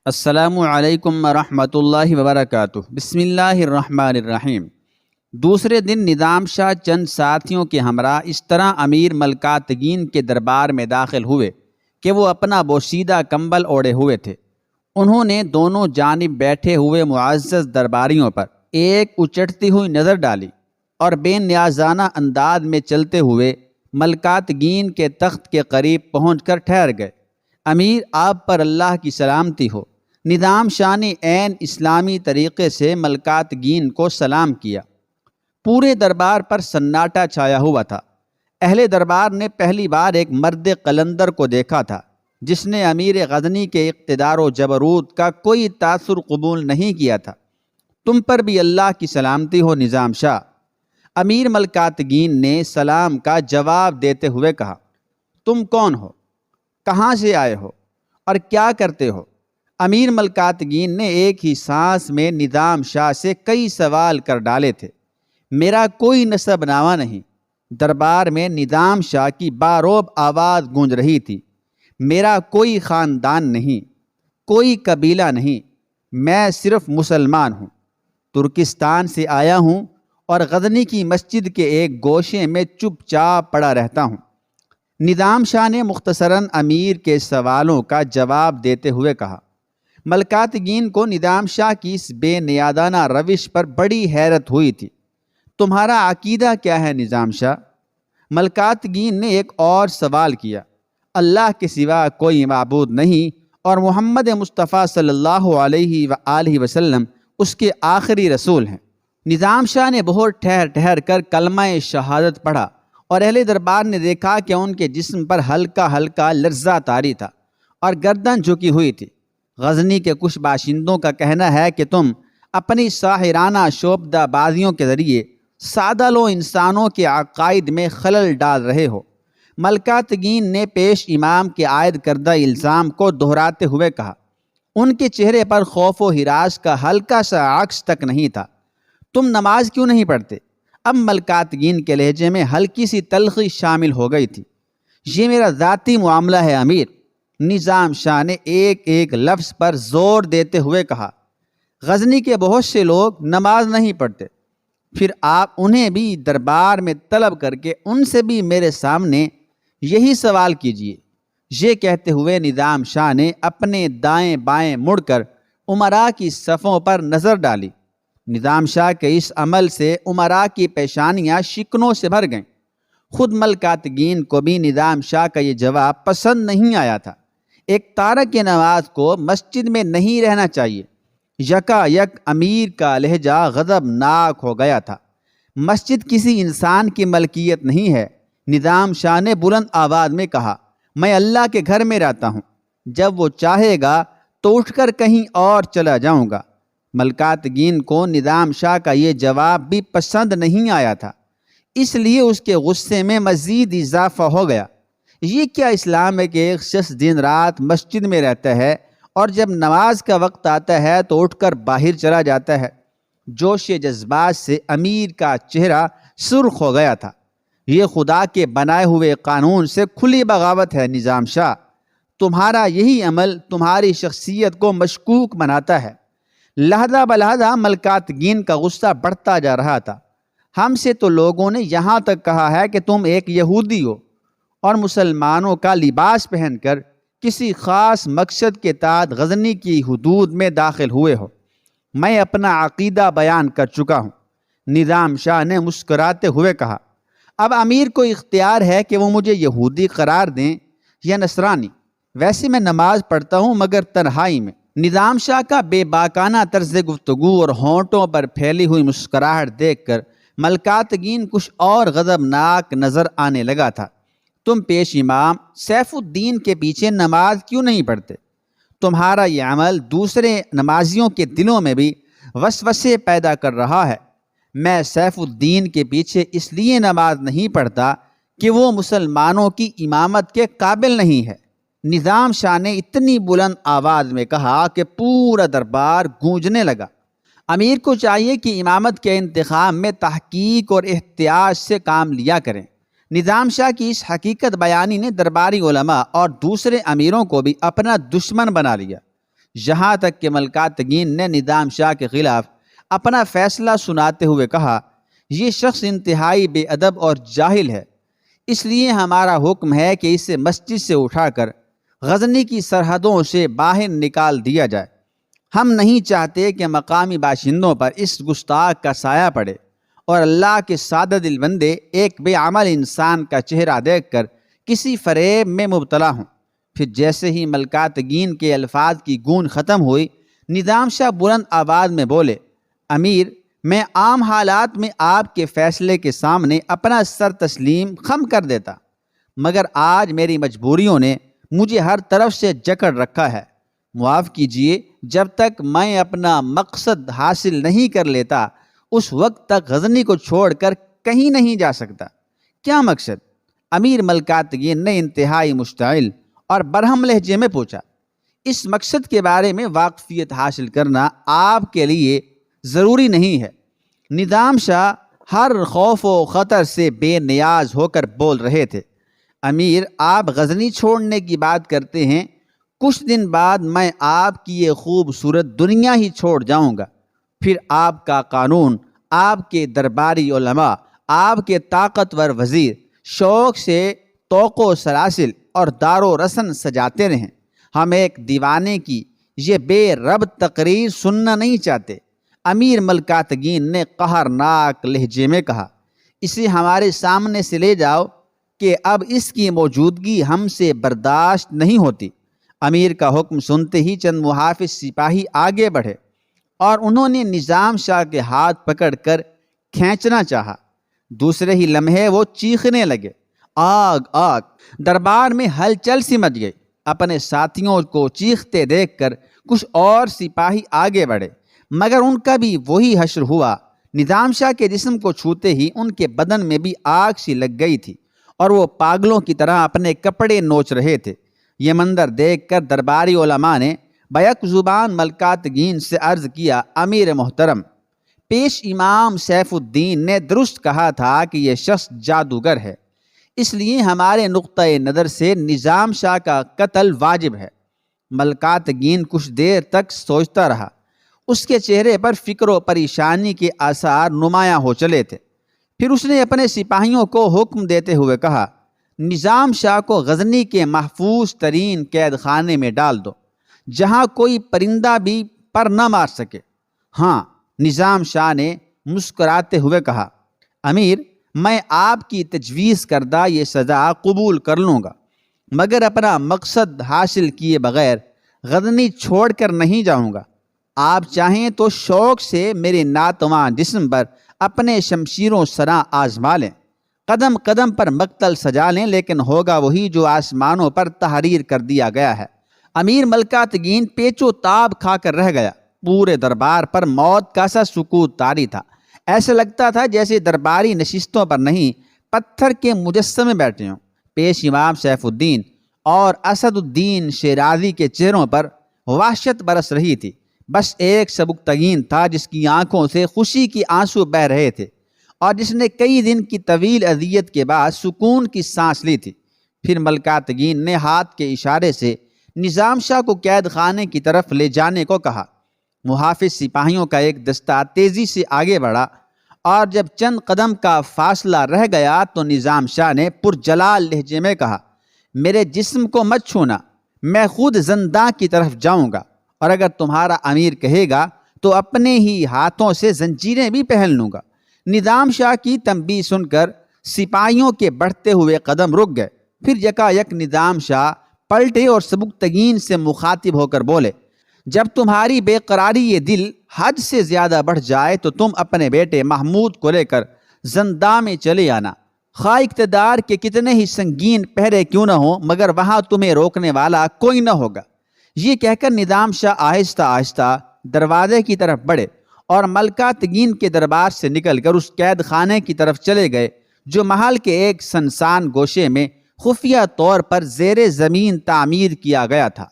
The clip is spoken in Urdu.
السلام علیکم ورحمۃ اللہ وبرکاتہ۔ بسم اللہ الرحمن الرحیم۔ دوسرے دن نظام شاہ چند ساتھیوں کے ہمراہ اس طرح امیر ملکاتگین کے دربار میں داخل ہوئے کہ وہ اپنا بوسیدہ کمبل اوڑھے ہوئے تھے۔ انہوں نے دونوں جانب بیٹھے ہوئے معزز درباریوں پر ایک اچٹتی ہوئی نظر ڈالی اور بے نیازانہ انداز میں چلتے ہوئے ملکاتگین کے تخت کے قریب پہنچ کر ٹھہر گئے۔ امیر، آپ پر اللہ کی سلامتی ہو۔ نظام شاہ نے عین اسلامی طریقے سے ملکاتگین کو سلام کیا۔ پورے دربار پر سناٹا چھایا ہوا تھا۔ اہل دربار نے پہلی بار ایک مرد قلندر کو دیکھا تھا جس نے امیر غزنی کے اقتدار و جبروت کا کوئی تاثر قبول نہیں کیا تھا۔ تم پر بھی اللہ کی سلامتی ہو نظام شاہ۔ امیر ملکاتگین نے سلام کا جواب دیتے ہوئے کہا، تم کون ہو؟ کہاں سے آئے ہو اور کیا کرتے ہو؟ امیر ملکاتگین نے ایک ہی سانس میں نظام شاہ سے کئی سوال کر ڈالے تھے۔ میرا کوئی نسب نامہ نہیں۔ دربار میں نظام شاہ کی باروب آواز گونج رہی تھی۔ میرا کوئی خاندان نہیں، کوئی قبیلہ نہیں، میں صرف مسلمان ہوں۔ ترکستان سے آیا ہوں اور غزنی کی مسجد کے ایک گوشے میں چپ چاپ پڑا رہتا ہوں۔ نظام شاہ نے مختصراً امیر کے سوالوں کا جواب دیتے ہوئے کہا۔ ملکاتگین کو نظام شاہ کی اس بے نیازانہ روش پر بڑی حیرت ہوئی تھی۔ تمہارا عقیدہ کیا ہے نظام شاہ؟ ملکاتگین نے ایک اور سوال کیا۔ اللہ کے سوا کوئی معبود نہیں اور محمد مصطفیٰ صلی اللہ علیہ وآلہ وسلم اس کے آخری رسول ہیں۔ نظام شاہ نے بہت ٹھہر ٹھہر کر کلمہ شہادت پڑھا اور اہل دربار نے دیکھا کہ ان کے جسم پر ہلکا ہلکا لرزہ طاری تھا اور گردن جھکی ہوئی تھی۔ غزنی کے کچھ باشندوں کا کہنا ہے کہ تم اپنی ساحرانہ شعبدہ بازیوں کے ذریعے سادہ لو انسانوں کے عقائد میں خلل ڈال رہے ہو۔ ملکاتگین نے پیش امام کے عائد کردہ الزام کو دہراتے ہوئے کہا۔ ان کے چہرے پر خوف و ہراس کا ہلکا سا عکس تک نہیں تھا۔ تم نماز کیوں نہیں پڑھتے؟ اب ملکاتگین کے لہجے میں ہلکی سی تلخی شامل ہو گئی تھی۔ یہ میرا ذاتی معاملہ ہے امیر، نظام شاہ نے ایک ایک لفظ پر زور دیتے ہوئے کہا۔ غزنی کے بہت سے لوگ نماز نہیں پڑھتے، پھر آپ انہیں بھی دربار میں طلب کر کے ان سے بھی میرے سامنے یہی سوال کیجیے۔ یہ کہتے ہوئے نظام شاہ نے اپنے دائیں بائیں مڑ کر امراء کی صفوں پر نظر ڈالی۔ نظام شاہ کے اس عمل سے امراء کی پیشانیاں شکنوں سے بھر گئیں۔ خود ملکاتگین کو بھی نظام شاہ کا یہ جواب پسند نہیں آیا تھا۔ ایک تارک نماز کو مسجد میں نہیں رہنا چاہیے۔ یکا یک امیر کا لہجہ غضبناک ہو گیا تھا۔ مسجد کسی انسان کی ملکیت نہیں ہے، نظام شاہ نے بلند آواز میں کہا۔ میں اللہ کے گھر میں رہتا ہوں، جب وہ چاہے گا تو اٹھ کر کہیں اور چلا جاؤں گا۔ ملکاتگین کو نظام شاہ کا یہ جواب بھی پسند نہیں آیا تھا، اس لیے اس کے غصے میں مزید اضافہ ہو گیا۔ یہ کیا اسلام ہے کہ ایک شخص دن رات مسجد میں رہتا ہے اور جب نماز کا وقت آتا ہے تو اٹھ کر باہر چلا جاتا ہے؟ جوش جذبات سے امیر کا چہرہ سرخ ہو گیا تھا۔ یہ خدا کے بنائے ہوئے قانون سے کھلی بغاوت ہے نظام شاہ۔ تمہارا یہی عمل تمہاری شخصیت کو مشکوک بناتا ہے۔ لحظہ بلحظہ ملکاتگین کا غصہ بڑھتا جا رہا تھا۔ ہم سے تو لوگوں نے یہاں تک کہا ہے کہ تم ایک یہودی ہو اور مسلمانوں کا لباس پہن کر کسی خاص مقصد کے تحت غزنی کی حدود میں داخل ہوئے ہو۔ میں اپنا عقیدہ بیان کر چکا ہوں، نظام شاہ نے مسکراتے ہوئے کہا۔ اب امیر کو اختیار ہے کہ وہ مجھے یہودی قرار دیں یا نصرانی۔ ویسے میں نماز پڑھتا ہوں مگر تنہائی میں۔ نظام شاہ کا بے باکانہ طرز گفتگو اور ہونٹوں پر پھیلی ہوئی مسکراہٹ دیکھ کر ملکاتگین کچھ اور غضبناک نظر آنے لگا تھا۔ تم پیش امام سیف الدین کے پیچھے نماز کیوں نہیں پڑھتے؟ تمہارا یہ عمل دوسرے نمازیوں کے دلوں میں بھی وسوسے پیدا کر رہا ہے۔ میں سیف الدین کے پیچھے اس لیے نماز نہیں پڑھتا کہ وہ مسلمانوں کی امامت کے قابل نہیں ہے۔ نظام شاہ نے اتنی بلند آواز میں کہا کہ پورا دربار گونجنے لگا۔ امیر کو چاہیے کہ امامت کے انتخاب میں تحقیق اور احتیاط سے کام لیا کریں۔ نظام شاہ کی اس حقیقت بیانی نے درباری علماء اور دوسرے امیروں کو بھی اپنا دشمن بنا لیا۔ یہاں تک کہ ملکاتگین نے نظام شاہ کے خلاف اپنا فیصلہ سناتے ہوئے کہا، یہ شخص انتہائی بے ادب اور جاہل ہے، اس لیے ہمارا حکم ہے کہ اسے مسجد سے اٹھا کر غزنی کی سرحدوں سے باہر نکال دیا جائے۔ ہم نہیں چاہتے کہ مقامی باشندوں پر اس گستاخ کا سایہ پڑے اور اللہ کے سادہ دل بندے ایک بے عمل انسان کا چہرہ دیکھ کر کسی فریب میں مبتلا ہوں۔ پھر جیسے ہی ملکاتگین کے الفاظ کی گونج ختم ہوئی، نظام شاہ بلند آواز میں بولے، امیر، میں عام حالات میں آپ کے فیصلے کے سامنے اپنا سر تسلیم خم کر دیتا، مگر آج میری مجبوریوں نے مجھے ہر طرف سے جکڑ رکھا ہے۔ معاف کیجیے، جب تک میں اپنا مقصد حاصل نہیں کر لیتا اس وقت تک غزنی کو چھوڑ کر کہیں نہیں جا سکتا۔ کیا مقصد؟ امیر ملکاتگین نے انتہائی مشتعل اور برہم لہجے میں پوچھا۔ اس مقصد کے بارے میں واقفیت حاصل کرنا آپ کے لیے ضروری نہیں ہے۔ نظام شاہ ہر خوف و خطر سے بے نیاز ہو کر بول رہے تھے، امیر، آپ غزنی چھوڑنے کی بات کرتے ہیں، کچھ دن بعد میں آپ کی یہ خوبصورت دنیا ہی چھوڑ جاؤں گا، پھر آپ کا قانون، آپ کے درباری علماء، آپ کے طاقتور وزیر شوق سے طوق و سلاسل اور دار و رسن سجاتے رہیں۔ ہم ایک دیوانے کی یہ بے رب تقریر سننا نہیں چاہتے۔ امیر ملکاتگین نے قہرناک لہجے میں کہا، اسے ہمارے سامنے سے لے جاؤ کہ اب اس کی موجودگی ہم سے برداشت نہیں ہوتی۔ امیر کا حکم سنتے ہی چند محافظ سپاہی آگے بڑھے اور انہوں نے نظام شاہ کے ہاتھ پکڑ کر کھینچنا چاہا۔ دوسرے ہی لمحے وہ چیخنے لگے، آگ آگ! دربار میں ہلچل سی مچ گئی۔ اپنے ساتھیوں کو چیختے دیکھ کر کچھ اور سپاہی آگے بڑھے، مگر ان کا بھی وہی حشر ہوا۔ نظام شاہ کے جسم کو چھوتے ہی ان کے بدن میں بھی آگ سی لگ گئی تھی اور وہ پاگلوں کی طرح اپنے کپڑے نوچ رہے تھے۔ یہ منظر دیکھ کر درباری علماء نے بیک زبان ملکاتگین سے عرض کیا، امیر محترم، پیش امام سیف الدین نے درست کہا تھا کہ یہ شخص جادوگر ہے، اس لیے ہمارے نقطۂ نظر سے نظام شاہ کا قتل واجب ہے۔ ملکاتگین کچھ دیر تک سوچتا رہا، اس کے چہرے پر فکر و پریشانی کے آثار نمایاں ہو چلے تھے۔ پھر اس نے اپنے سپاہیوں کو حکم دیتے ہوئے کہا، نظام شاہ کو غزنی کے محفوظ ترین قید خانے میں ڈال دو، جہاں کوئی پرندہ بھی پر نہ مار سکے۔ ہاں، نظام شاہ نے مسکراتے ہوئے کہا، امیر، میں آپ کی تجویز کردہ یہ سزا قبول کر لوں گا، مگر اپنا مقصد حاصل کیے بغیر غزنی چھوڑ کر نہیں جاؤں گا۔ آپ چاہیں تو شوق سے میرے ناتواں جسم پر اپنے شمشیروں سرا آزما لیں، قدم قدم پر مقتل سجا لیں، لیکن ہوگا وہی جو آسمانوں پر تحریر کر دیا گیا ہے۔ امیر ملکاتگین پیچ و تاب کھا کر رہ گیا۔ پورے دربار پر موت کا سا سکوت طاری تھا۔ ایسا لگتا تھا جیسے درباری نشستوں پر نہیں، پتھر کے مجسمے بیٹھے ہوں۔ پیش امام سیف الدین اور اسد الدین شیرازی کے چہروں پر وحشت برس رہی تھی۔ بس ایک سبکتگین تھا جس کی آنکھوں سے خوشی کی آنسو بہہ رہے تھے اور جس نے کئی دن کی طویل اذیت کے بعد سکون کی سانس لی تھی۔ پھر ملکاتگین نے ہاتھ کے اشارے سے نظام شاہ کو قید خانے کی طرف لے جانے کو کہا۔ محافظ سپاہیوں کا ایک دستہ تیزی سے آگے بڑھا اور جب چند قدم کا فاصلہ رہ گیا تو نظام شاہ نے پرجلال لہجے میں کہا، میرے جسم کو مت چھونا، میں خود زنداں کی طرف جاؤں گا، اور اگر تمہارا امیر کہے گا تو اپنے ہی ہاتھوں سے زنجیریں بھی پہن لوں گا۔ نظام شاہ کی تنبیہ سن کر سپاہیوں کے بڑھتے ہوئے قدم رک گئے۔ پھر یکا یک نظام شاہ پلٹے اور سبکتگین سے مخاطب ہو کر بولے، جب تمہاری بے قراری یہ دل حد سے زیادہ بڑھ جائے تو تم اپنے بیٹے محمود کو لے کر زنداں میں چلے آنا، خواہ اقتدار کے کتنے ہی سنگین پہرے کیوں نہ ہوں، مگر وہاں تمہیں روکنے والا کوئی نہ ہوگا۔ یہ کہہ کر نظام شاہ آہستہ آہستہ دروازے کی طرف بڑھے اور ملکاتگین کے دربار سے نکل کر اس قید خانے کی طرف چلے گئے جو محل کے ایک سنسان گوشے میں خفیہ طور پر زیر زمین تعمیر کیا گیا تھا۔